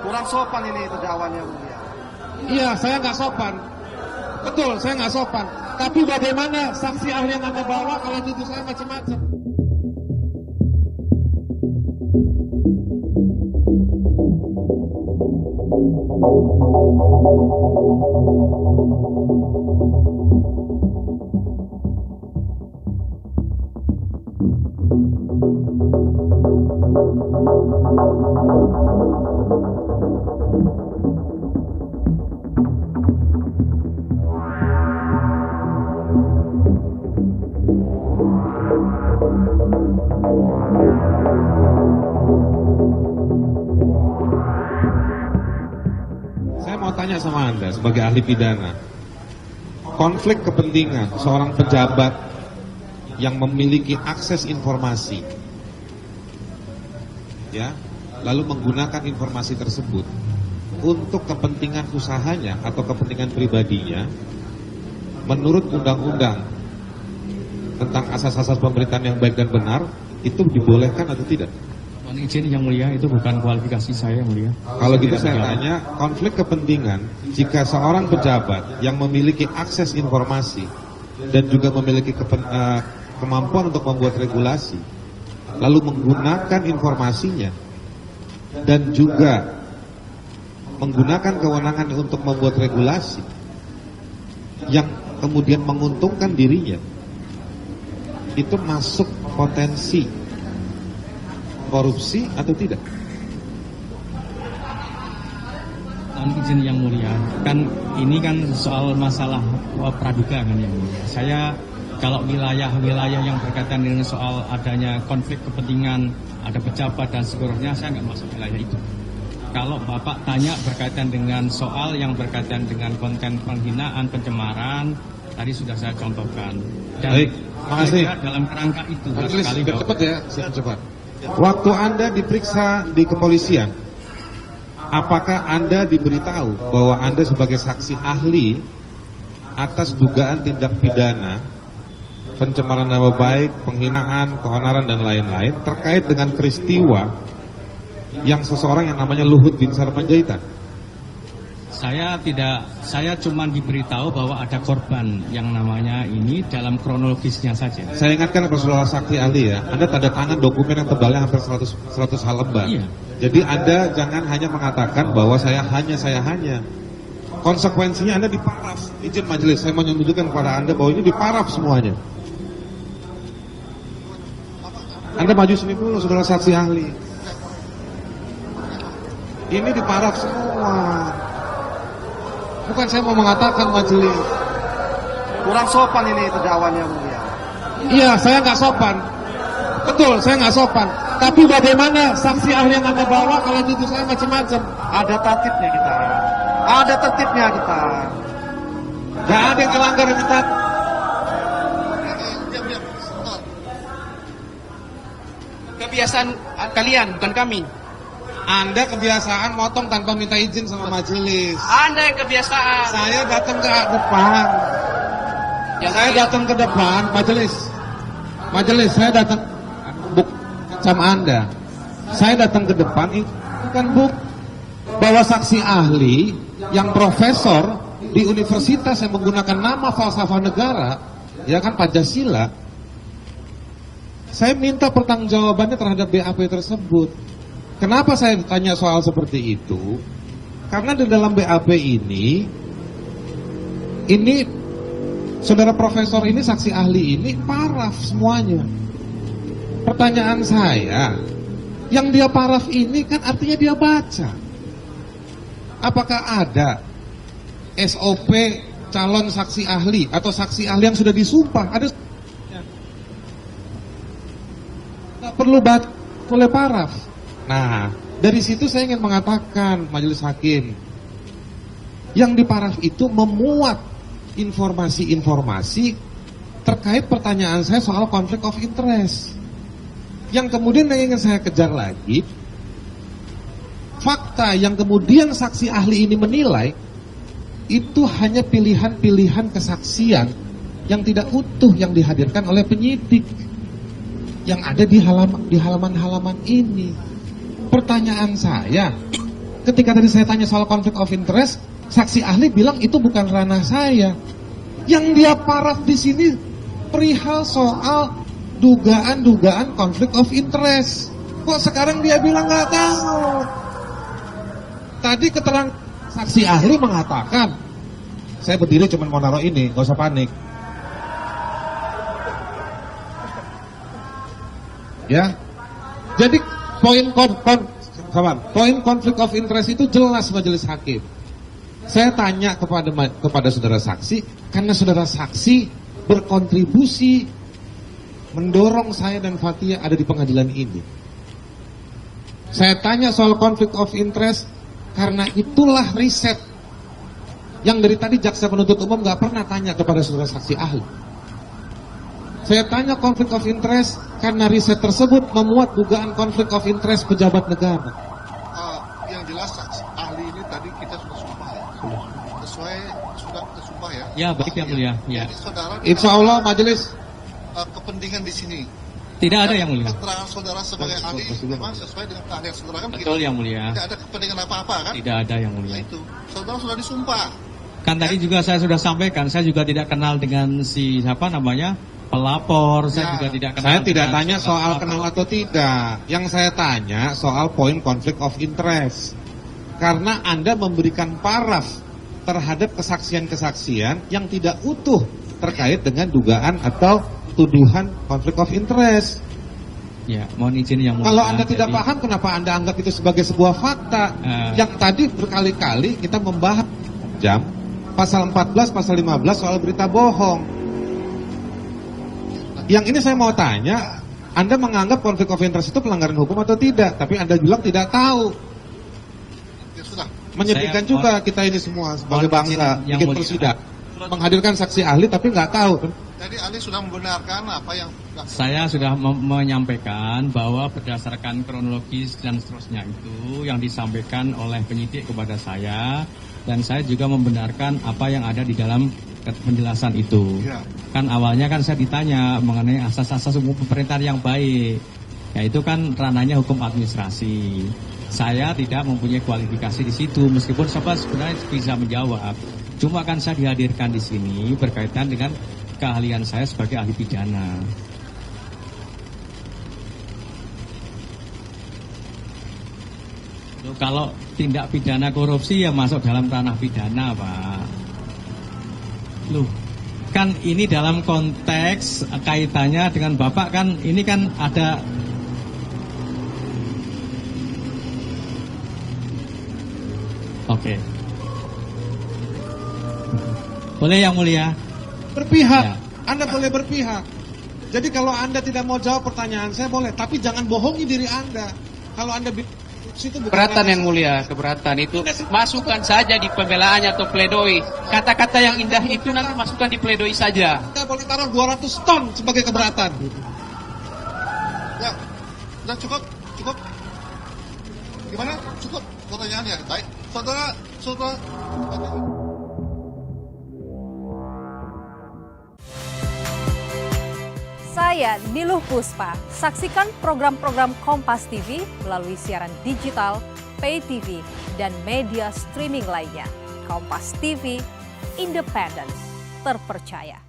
Kurang sopan ini terdakwanya mulia. Iya, saya nggak sopan. Betul, saya nggak sopan. Tapi bagaimana saksi ahli yang Anda bawa kalau tuduh saya macam-macam? Saya mau tanya sama Anda sebagai ahli pidana, konflik kepentingan seorang pejabat yang memiliki akses informasi, ya, lalu menggunakan informasi tersebut untuk kepentingan usahanya atau kepentingan pribadinya, menurut undang-undang tentang asas-asas pemerintahan yang baik dan benar, itu dibolehkan atau tidak? Mohon izin yang mulia, itu bukan kualifikasi saya yang mulia. Kalau gitu saya tanya, konflik kepentingan jika seorang pejabat yang memiliki akses informasi dan juga memiliki kemampuan untuk membuat regulasi, lalu menggunakan informasinya dan juga menggunakan kewenangan untuk membuat regulasi yang kemudian menguntungkan dirinya, itu masuk potensi korupsi atau tidak? Mohon izin yang mulia, kan ini kan soal masalah praduga kan yang mulia. Saya kalau wilayah-wilayah yang berkaitan dengan soal adanya konflik kepentingan, ada pejabat dan seterusnya, saya nggak masuk wilayah itu. Kalau Bapak tanya berkaitan dengan soal yang berkaitan dengan konten penghinaan, pencemaran, tadi sudah saya contohkan. Dan baik, makasih. Dalam kerangka itu. Cepat ya, cepat. Waktu Anda diperiksa di kepolisian, apakah Anda diberitahu bahwa Anda sebagai saksi ahli atas dugaan tindak pidana pencemaran nama baik, penghinaan, keonaran dan lain-lain terkait dengan peristiwa yang seseorang yang namanya Luhut bin Sarpanjaitan? Saya cuma diberitahu bahwa ada korban yang namanya ini dalam kronologisnya saja. Saya ingatkan kepada saudara saksi ahli ya, Anda tanda tangan dokumen yang tebalnya hampir 100 halaman. Iya. Jadi Anda jangan hanya mengatakan bahwa saya hanya. Konsekuensinya Anda diparaf. Izin majelis, saya mau menunjukkan kepada Anda bahwa ini diparaf semuanya. Anda maju sini dulu saudara saksi ahli. Ini diparaf semua. Bukan saya mau mengatakan majelis. Kurang sopan ini terdakwanya mulia. Iya, saya nggak sopan. Betul, saya nggak sopan. Tapi bagaimana saksi ahli yang Anda bawa kalau tuduh saya macam-macam? Ada tertibnya kita. Ada tertibnya kita. Gak ada yang melanggar kita. Kebiasaan kalian, bukan kami. Anda kebiasaan motong tanpa minta izin sama majelis. Anda yang kebiasaan. Saya datang ke depan. Saya datang ke depan majelis. Majelis, saya datang sama Anda. Saya datang ke depan itu kan bahwa saksi ahli yang profesor di universitas yang menggunakan nama falsafah negara, ya kan Pancasila. Saya minta pertanggungjawabannya terhadap BAP tersebut. Kenapa saya tanya soal seperti itu? Karena di dalam BAP ini saudara profesor ini, saksi ahli ini paraf semuanya. Pertanyaan saya, yang dia paraf ini kan artinya dia baca. Apakah ada SOP calon saksi ahli atau saksi ahli yang sudah disumpah? Ada? Nggak perlu boleh paraf. Nah, dari situ saya ingin mengatakan majelis hakim, yang diparaf itu memuat informasi-informasi terkait pertanyaan saya soal konflik of interest. Yang kemudian yang ingin saya kejar lagi, fakta yang kemudian saksi ahli ini menilai itu hanya pilihan-pilihan kesaksian yang tidak utuh yang dihadirkan oleh penyidik yang ada di halaman-halaman ini. Pertanyaan saya, ketika tadi saya tanya soal konflik of interest, saksi ahli bilang itu bukan ranah saya. Yang dia paraf di sini perihal soal dugaan-dugaan konflik of interest. Kok sekarang dia bilang nggak tahu? Tadi keterangan saksi ahli mengatakan, saya berdiri cuma mau naruh ini, nggak usah panik. Ya, jadi poin konflik of interest itu jelas majelis hakim. Saya tanya kepada saudara saksi, karena saudara saksi berkontribusi mendorong saya dan Fathia ada di pengadilan ini. Saya tanya soal konflik of interest karena itulah riset yang dari tadi jaksa penuntut umum nggak pernah tanya kepada saudara saksi ahli. Saya tanya konflik of interest karena riset tersebut memuat dugaan konflik of interest pejabat negara. Yang jelas saksi ahli ini tadi kita sudah sumpah ya. Sudah sumpah ya. Ya, baik yang mulia. Ya. Jadi saudara Insya Allah majelis kepentingan di sini. Tidak ada yang mulia. Keterangan saudara sebagai ahli memang sesuai dengan keahlian saudara kan Betul yang mulia. Tidak ada kepentingan apa-apa kan? Tidak ada yang Nah mulia. itu, saudara sudah disumpah. Kan tadi juga saya sudah sampaikan, saya juga tidak kenal dengan si siapa namanya pelapor. Saya Ya. juga tidak kenal. Saya tidak dengan tanya soal kenal atau tidak. Yang saya tanya soal poin konflik of interest. Karena Anda memberikan paraf terhadap kesaksian-kesaksian yang tidak utuh terkait dengan dugaan atau tuduhan konflik of interest. Ya, mohon izin yang mulia. Kalau Anda tidak Jadi, paham, kenapa Anda anggap itu sebagai sebuah fakta? Yang tadi berkali-kali kita membahas jam pasal 14, pasal 15 soal berita bohong. Yang ini saya mau tanya, Anda menganggap konflik of interest itu pelanggaran hukum atau tidak? Tapi Anda bilang tidak tahu. Ya sudah. Menyedihkan Saya juga kita ini semua sebagai mohon bangsa izin yang bikin mulia. persidangan, menghadirkan saksi ahli tapi nggak tahu. Jadi ahli sudah membenarkan apa yang Saya sudah menyampaikan bahwa berdasarkan kronologis dan seterusnya itu yang disampaikan oleh penyidik kepada saya, dan saya juga membenarkan apa yang ada di dalam penjelasan itu. Ya. Kan awalnya kan saya ditanya mengenai asas-asas hukum pemerintahan yang baik. Ya itu kan ranahnya hukum administrasi. Saya tidak mempunyai kualifikasi di situ, meskipun sobat sebenarnya bisa menjawab. Cuma kan saya dihadirkan di sini berkaitan dengan keahlian saya sebagai ahli pidana. Loh, kalau tindak pidana korupsi ya masuk dalam ranah pidana, Pak. Loh, kan ini dalam konteks kaitannya dengan Bapak kan ini kan ada Oke. Boleh yang mulia? Berpihak, Ya. Anda boleh berpihak. Jadi kalau Anda tidak mau jawab pertanyaan saya boleh, tapi jangan bohongi diri Anda. Kalau Anda itu bukan Keberatan ranah yang mulia, keberatan itu masukkan saja di pembelaannya atau pledoi. Kata-kata yang indah itu nanti masukkan di pledoi saja. Kita boleh taruh 200 ton sebagai keberatan. ya sudah cukup. Gimana? Cukup pertanyaannya. Baik. Saudara Saya Niluh Puspa. Saksikan program-program Kompas TV melalui siaran digital, pay TV, dan media streaming lainnya. Kompas TV, independen, terpercaya.